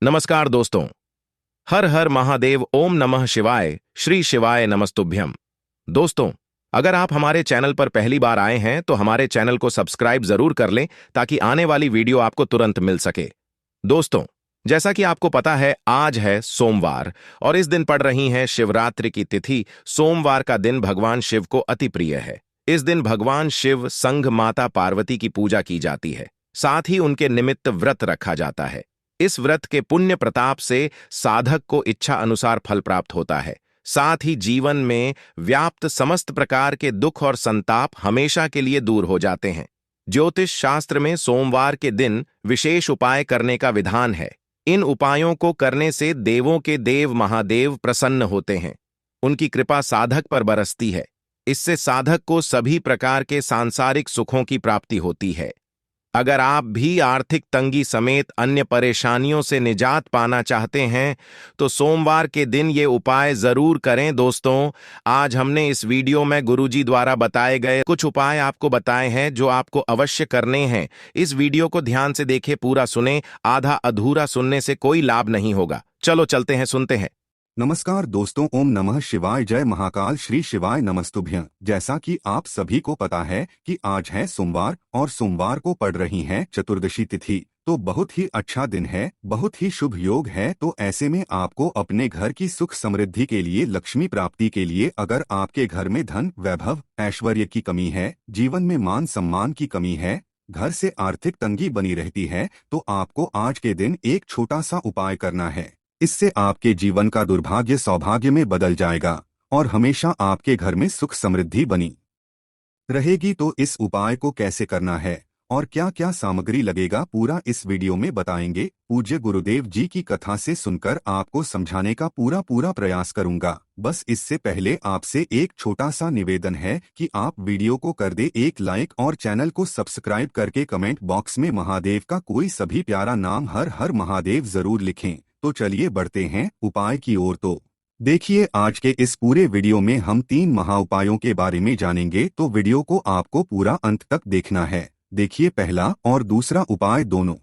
नमस्कार दोस्तों। हर हर महादेव, ओम नमः शिवाय, श्री शिवाय नमस्तुभ्यम। दोस्तों, अगर आप हमारे चैनल पर पहली बार आए हैं तो हमारे चैनल को सब्सक्राइब जरूर कर लें ताकि आने वाली वीडियो आपको तुरंत मिल सके। दोस्तों, जैसा कि आपको पता है, आज है सोमवार और इस दिन पड़ रही है शिवरात्रि की तिथि। सोमवार का दिन भगवान शिव को अति प्रिय है। इस दिन भगवान शिव संघ माता पार्वती की पूजा की जाती है। साथ ही उनके निमित्त व्रत रखा जाता है। इस व्रत के पुण्य प्रताप से साधक को इच्छा अनुसार फल प्राप्त होता है। साथ ही जीवन में व्याप्त समस्त प्रकार के दुख और संताप हमेशा के लिए दूर हो जाते हैं। ज्योतिष शास्त्र में सोमवार के दिन विशेष उपाय करने का विधान है। इन उपायों को करने से देवों के देव महादेव प्रसन्न होते हैं। उनकी कृपा साधक पर बरसती है। इससे साधक को सभी प्रकार के सांसारिक सुखों की प्राप्ति होती है। अगर आप भी आर्थिक तंगी समेत अन्य परेशानियों से निजात पाना चाहते हैं तो सोमवार के दिन ये उपाय जरूर करें। दोस्तों, आज हमने इस वीडियो में गुरुजी द्वारा बताए गए कुछ उपाय आपको बताए हैं जो आपको अवश्य करने हैं। इस वीडियो को ध्यान से देखें, पूरा सुने। आधा अधूरा सुनने से कोई लाभ नहीं होगा। चलो चलते हैं, सुनते हैं। नमस्कार दोस्तों, ओम नमः शिवाय, जय महाकाल, श्री शिवाय नमस्तुभ्यं। जैसा कि आप सभी को पता है कि आज है सोमवार और सोमवार को पड़ रही है चतुर्दशी तिथि, तो बहुत ही अच्छा दिन है, बहुत ही शुभ योग है। तो ऐसे में आपको अपने घर की सुख समृद्धि के लिए, लक्ष्मी प्राप्ति के लिए, अगर आपके घर में धन वैभव ऐश्वर्य की कमी है, जीवन में मान सम्मान की कमी है, घर से आर्थिक तंगी बनी रहती है, तो आपको आज के दिन एक छोटा सा उपाय करना है। इससे आपके जीवन का दुर्भाग्य सौभाग्य में बदल जाएगा और हमेशा आपके घर में सुख समृद्धि बनी रहेगी। तो इस उपाय को कैसे करना है और क्या क्या सामग्री लगेगा, पूरा इस वीडियो में बताएंगे। पूज्य गुरुदेव जी की कथा से सुनकर आपको समझाने का पूरा प्रयास करूंगा। बस इससे पहले आपसे एक छोटा सा निवेदन है कि आप वीडियो को कर दे एक लाइक और चैनल को सब्सक्राइब करके कमेंट बॉक्स में महादेव का कोई सभी प्यारा नाम हर हर महादेव जरूर लिखें। तो चलिए बढ़ते हैं उपाय की ओर। तो देखिए, आज के इस पूरे वीडियो में हम 3 महाउपायों के बारे में जानेंगे, तो वीडियो को आपको पूरा अंत तक देखना है। देखिए, पहला और दूसरा उपाय दोनों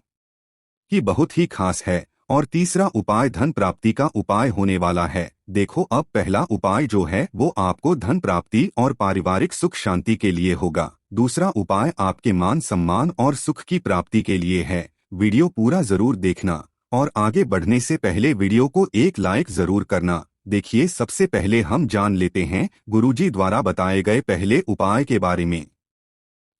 ही बहुत ही खास है और तीसरा उपाय धन प्राप्ति का उपाय होने वाला है। देखो, अब पहला उपाय जो है वो आपको धन प्राप्ति और पारिवारिक सुख शांति के लिए होगा। दूसरा उपाय आपके मान सम्मान और सुख की प्राप्ति के लिए है। वीडियो पूरा जरूर देखना और आगे बढ़ने से पहले वीडियो को एक लाइक जरूर करना। देखिए, सबसे पहले हम जान लेते हैं गुरुजी द्वारा बताए गए पहले उपाय के बारे में।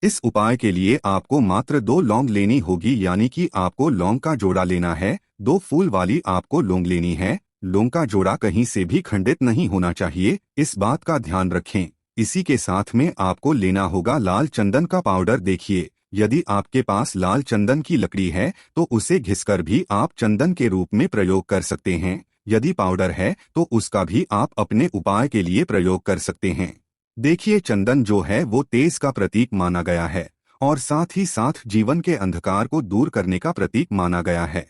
इस उपाय के लिए आपको मात्र 2 लौंग लेनी होगी, यानी कि आपको लौंग का जोड़ा लेना है। 2 फूल वाली आपको लौंग लेनी है। लौंग का जोड़ा कहीं से भी खंडित नहीं होना चाहिए, इस बात का ध्यान रखें। इसी के साथ में आपको लेना होगा लाल चंदन का पाउडर। देखिए, यदि आपके पास लाल चंदन की लकड़ी है तो उसे घिसकर भी आप चंदन के रूप में प्रयोग कर सकते हैं। यदि पाउडर है तो उसका भी आप अपने उपाय के लिए प्रयोग कर सकते हैं। देखिए, चंदन जो है वो तेज का प्रतीक माना गया है और साथ ही साथ जीवन के अंधकार को दूर करने का प्रतीक माना गया है।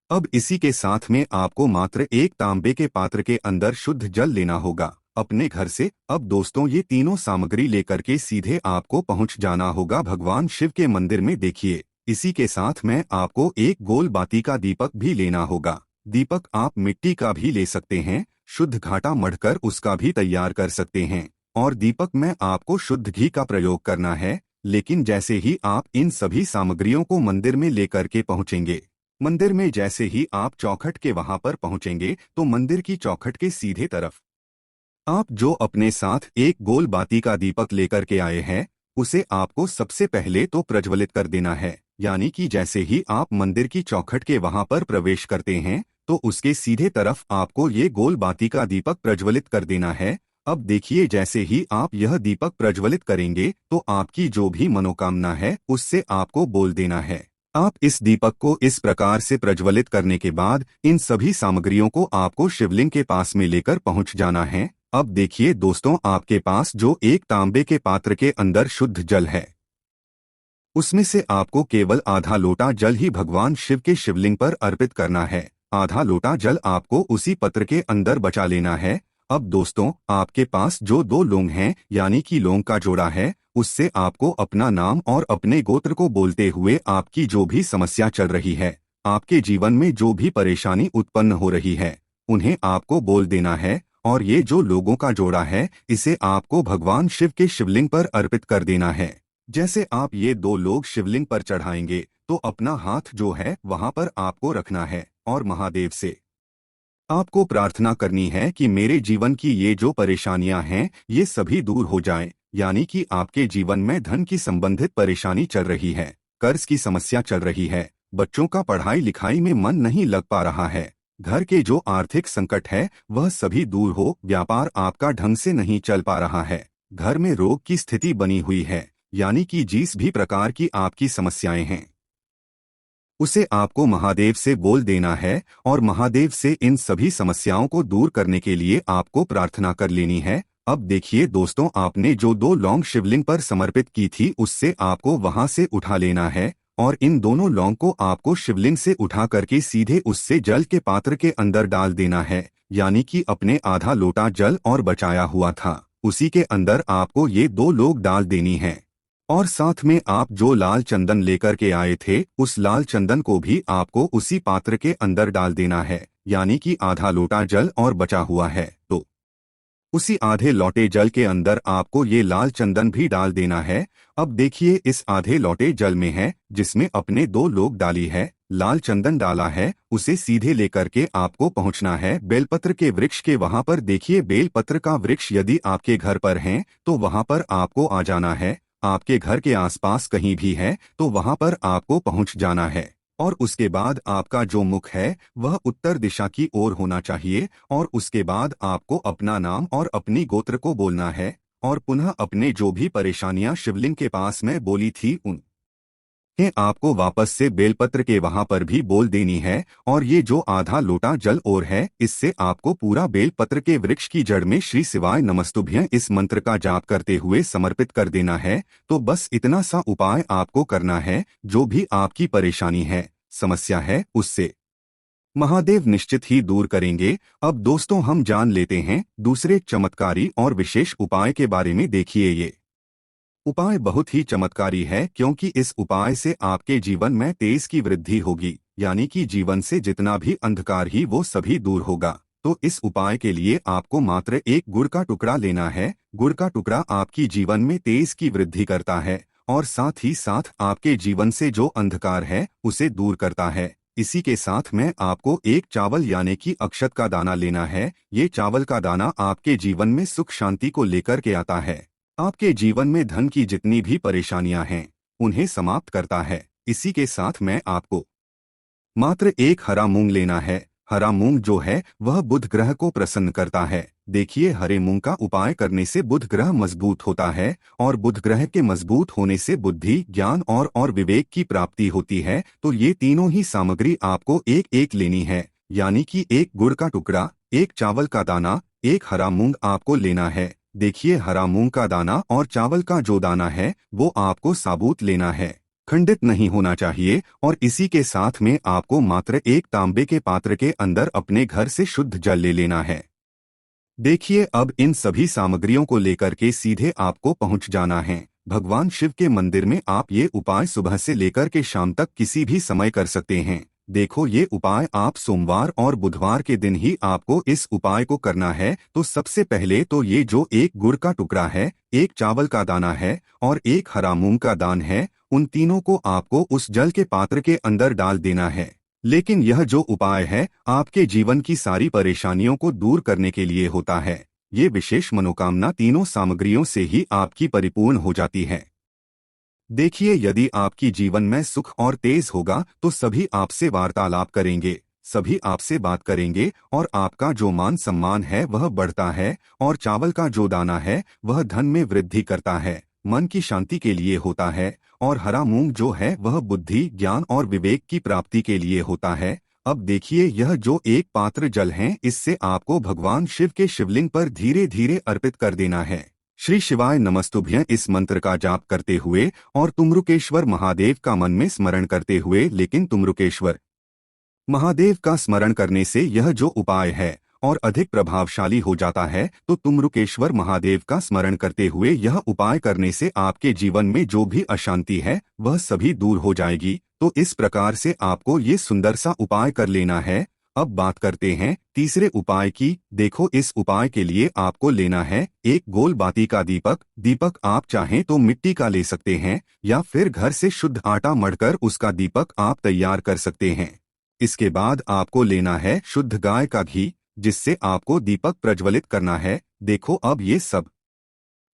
अब इसी के साथ में आपको मात्र एक तांबे के पात्र के अंदर शुद्ध जल लेना होगा अपने घर से। अब दोस्तों, ये तीनों सामग्री लेकर के सीधे आपको पहुंच जाना होगा भगवान शिव के मंदिर में। देखिए, इसी के साथ में आपको एक गोल बाती का दीपक भी लेना होगा। दीपक आप मिट्टी का भी ले सकते हैं, शुद्ध घाटा मढ़कर उसका भी तैयार कर सकते हैं। और दीपक में आपको शुद्ध घी का प्रयोग करना है। लेकिन जैसे ही आप इन सभी सामग्रियों को मंदिर में लेकर के पहुंचेंगे, मंदिर में जैसे ही आप चौखट के वहां पर पहुंचेंगे, तो मंदिर की चौखट के सीधे तरफ आप जो अपने साथ एक गोल बाती का दीपक लेकर के आए हैं, उसे आपको सबसे पहले तो प्रज्वलित कर देना है। यानी कि जैसे ही आप मंदिर की चौखट के वहां पर प्रवेश करते हैं तो उसके सीधे तरफ आपको ये गोल बाती का दीपक प्रज्वलित कर देना है। अब देखिए, जैसे ही आप यह दीपक प्रज्वलित करेंगे तो आपकी जो भी मनोकामना है उससे आपको बोल देना है। आप इस दीपक को इस प्रकार से प्रज्वलित करने के बाद इन सभी सामग्रियों को आपको शिवलिंग के पास में लेकर पहुंच जाना है। अब देखिए दोस्तों, आपके पास जो एक तांबे के पात्र के अंदर शुद्ध जल है, उसमें से आपको केवल आधा लोटा जल ही भगवान शिव के शिवलिंग पर अर्पित करना है। आधा लोटा जल आपको उसी पत्र के अंदर बचा लेना है। अब दोस्तों, आपके पास जो 2 लौंग हैं, यानी कि लौंग का जोड़ा है, उससे आपको अपना नाम और अपने गोत्र को बोलते हुए आपकी जो भी समस्या चल रही है आपके जीवन में जो भी परेशानी उत्पन्न हो रही है उन्हें आपको बोल देना है, और ये जो लोगों का जोड़ा है इसे आपको भगवान शिव के शिवलिंग पर अर्पित कर देना है। जैसे आप ये 2 लोग शिवलिंग पर चढ़ाएंगे तो अपना हाथ जो है वहां पर आपको रखना है और महादेव से आपको प्रार्थना करनी है कि मेरे जीवन की ये जो परेशानियां हैं ये सभी दूर हो जाएं। यानी कि आपके जीवन में धन की संबंधित परेशानी चल रही है, कर्ज की समस्या चल रही है, बच्चों का पढ़ाई लिखाई में मन नहीं लग पा रहा है, घर के जो आर्थिक संकट है वह सभी दूर हो, व्यापार आपका ढंग से नहीं चल पा रहा है, घर में रोग की स्थिति बनी हुई है, यानी कि जिस भी प्रकार की आपकी समस्याएं हैं उसे आपको महादेव से बोल देना है और महादेव से इन सभी समस्याओं को दूर करने के लिए आपको प्रार्थना कर लेनी है। अब देखिए दोस्तों, आपने जो 2 लौंग शिवलिंग पर समर्पित की थी उससे आपको वहां से उठा लेना है और इन दोनों लौंग को आपको शिवलिंग से उठा करके सीधे उससे जल के पात्र के अंदर डाल देना है। यानी कि अपने आधा लोटा जल और बचाया हुआ था उसी के अंदर आपको ये 2 लोग डाल देनी है। और साथ में आप जो लाल चंदन लेकर के आए थे उस लाल चंदन को भी आपको उसी पात्र के अंदर डाल देना है। यानी कि आधा लोटा जल और बचा हुआ है तो उसी आधे लोटे जल के अंदर आपको ये लाल चंदन भी डाल देना है। अब देखिए, इस आधे लोटे जल में है जिसमें अपने 2 लोग डाली है, लाल चंदन डाला है, उसे सीधे लेकर के आपको पहुंचना है बेलपत्र के वृक्ष के वहां पर। देखिए, बेलपत्र का वृक्ष यदि आपके घर पर है तो वहां पर आपको आ जाना है, आपके घर के आसपास कहीं भी है तो वहां पर आपको पहुंच जाना है। और उसके बाद आपका जो मुख है वह उत्तर दिशा की ओर होना चाहिए और उसके बाद आपको अपना नाम और अपनी गोत्र को बोलना है और पुनः अपने जो भी परेशानियां शिवलिंग के पास में बोली थी उन आपको वापस से बेलपत्र के वहां पर भी बोल देनी है। और ये जो आधा लोटा जल और है इससे आपको पूरा बेलपत्र के वृक्ष की जड़ में श्री शिवाय नमस्तुभ्यं इस मंत्र का जाप करते हुए समर्पित कर देना है। तो बस इतना सा उपाय आपको करना है, जो भी आपकी परेशानी है, समस्या है, उससे महादेव निश्चित ही दूर करेंगे। अब दोस्तों, हम जान लेते हैं दूसरे चमत्कारी और विशेष उपाय के बारे में। देखिए, ये उपाय बहुत ही चमत्कारी है क्योंकि इस उपाय से आपके जीवन में तेज की वृद्धि होगी, यानी कि जीवन से जितना भी अंधकार ही वो सभी दूर होगा। तो इस उपाय के लिए आपको मात्र एक गुड़ का टुकड़ा लेना है। गुड़ का टुकड़ा आपकी जीवन में तेज की वृद्धि करता है और साथ ही साथ आपके जीवन से जो अंधकार है उसे दूर करता है। इसी के साथ में आपको एक चावल यानी कि अक्षत का दाना लेना है। ये चावल का दाना आपके जीवन में सुख शांति को लेकर के आता है, आपके जीवन में धन की जितनी भी परेशानियां हैं उन्हें समाप्त करता है। इसी के साथ में आपको मात्र एक हरा मूंग लेना है। हरा मूंग जो है वह बुध ग्रह को प्रसन्न करता है। देखिए, हरे मूंग का उपाय करने से बुध ग्रह मजबूत होता है और बुध ग्रह के मजबूत होने से बुद्धि, ज्ञान और विवेक की प्राप्ति होती है। तो ये तीनों ही सामग्री आपको एक एक लेनी है, यानी कि एक गुड़ का टुकड़ा, एक चावल का दाना, एक हरा मूंग आपको लेना है। देखिए, हरा मूंग का दाना और चावल का जो दाना है वो आपको साबुत लेना है, खंडित नहीं होना चाहिए। और इसी के साथ में आपको मात्र एक तांबे के पात्र के अंदर अपने घर से शुद्ध जल ले लेना है। देखिए, अब इन सभी सामग्रियों को लेकर के सीधे आपको पहुंच जाना है भगवान शिव के मंदिर में। आप ये उपाय सुबह से लेकर के शाम तक किसी भी समय कर सकते हैं। देखो, ये उपाय आप सोमवार और बुधवार के दिन ही आपको इस उपाय को करना है। तो सबसे पहले तो ये जो एक गुड़ का टुकड़ा है, एक चावल का दाना है और एक हरा मूंग का दान है, उन तीनों को आपको उस जल के पात्र के अंदर डाल देना है। लेकिन यह जो उपाय है आपके जीवन की सारी परेशानियों को दूर करने के लिए होता है। ये विशेष मनोकामना तीनों सामग्रियों से ही आपकी परिपूर्ण हो जाती है। देखिए, यदि आपकी जीवन में सुख और तेज होगा तो सभी आपसे वार्तालाप करेंगे, सभी आपसे बात करेंगे और आपका जो मान सम्मान है वह बढ़ता है। और चावल का जो दाना है वह धन में वृद्धि करता है, मन की शांति के लिए होता है। और हरा मूंग जो है वह बुद्धि, ज्ञान और विवेक की प्राप्ति के लिए होता है। अब देखिए, यह जो एक पात्र जल है इससे आपको भगवान शिव के शिवलिंग पर धीरे धीरे अर्पित कर देना है। श्री शिवाय नमस्तुभ्यं इस मंत्र का जाप करते हुए और तुमरुकेश्वर महादेव का मन में स्मरण करते हुए। लेकिन तुमरुकेश्वर महादेव का स्मरण करने से यह जो उपाय है और अधिक प्रभावशाली हो जाता है, तो तुमरुकेश्वर महादेव का स्मरण करते हुए यह उपाय करने से आपके जीवन में जो भी अशांति है वह सभी दूर हो जाएगी। तो इस प्रकार से आपको ये सुंदर सा उपाय कर लेना है। अब बात करते हैं तीसरे उपाय की। देखो, इस उपाय के लिए आपको लेना है एक गोल बाती का दीपक। दीपक आप चाहें तो मिट्टी का ले सकते हैं या फिर घर से शुद्ध आटा मढ़कर उसका दीपक आप तैयार कर सकते हैं। इसके बाद आपको लेना है शुद्ध गाय का घी, जिससे आपको दीपक प्रज्वलित करना है। देखो, अब ये सब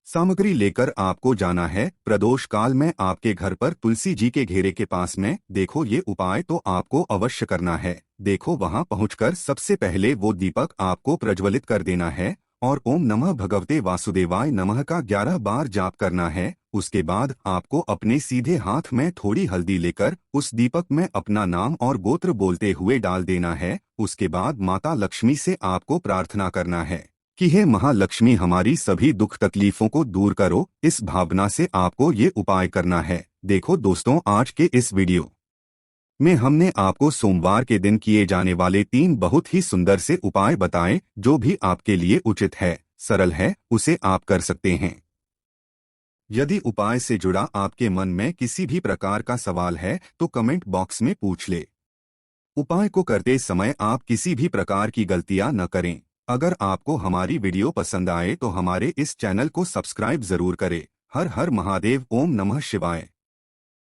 सामग्री लेकर आपको जाना है प्रदोष काल में आपके घर पर तुलसी जी के घेरे के पास में। देखो, ये उपाय तो आपको अवश्य करना है। देखो, वहां पहुंचकर सबसे पहले वो दीपक आपको प्रज्वलित कर देना है और ओम नमः भगवते वासुदेवाय नमः का 11 बार जाप करना है। उसके बाद आपको अपने सीधे हाथ में थोड़ी हल्दी लेकर उस दीपक में अपना नाम और गोत्र बोलते हुए डाल देना है। उसके बाद माता लक्ष्मी से आपको प्रार्थना करना है कि हे महालक्ष्मी, हमारी सभी दुख तकलीफों को दूर करो। इस भावना से आपको ये उपाय करना है। देखो दोस्तों, आज के इस वीडियो में हमने आपको सोमवार के दिन किए जाने वाले 3 बहुत ही सुंदर से उपाय बताए। जो भी आपके लिए उचित है, सरल है, उसे आप कर सकते हैं। यदि उपाय से जुड़ा आपके मन में किसी भी प्रकार का सवाल है तो कमेंट बॉक्स में पूछ ले। उपाय को करते समय आप किसी भी प्रकार की गलतियां न करें। अगर आपको हमारी वीडियो पसंद आए तो हमारे इस चैनल को सब्सक्राइब जरूर करें। हर हर महादेव। ओम नमः शिवाय।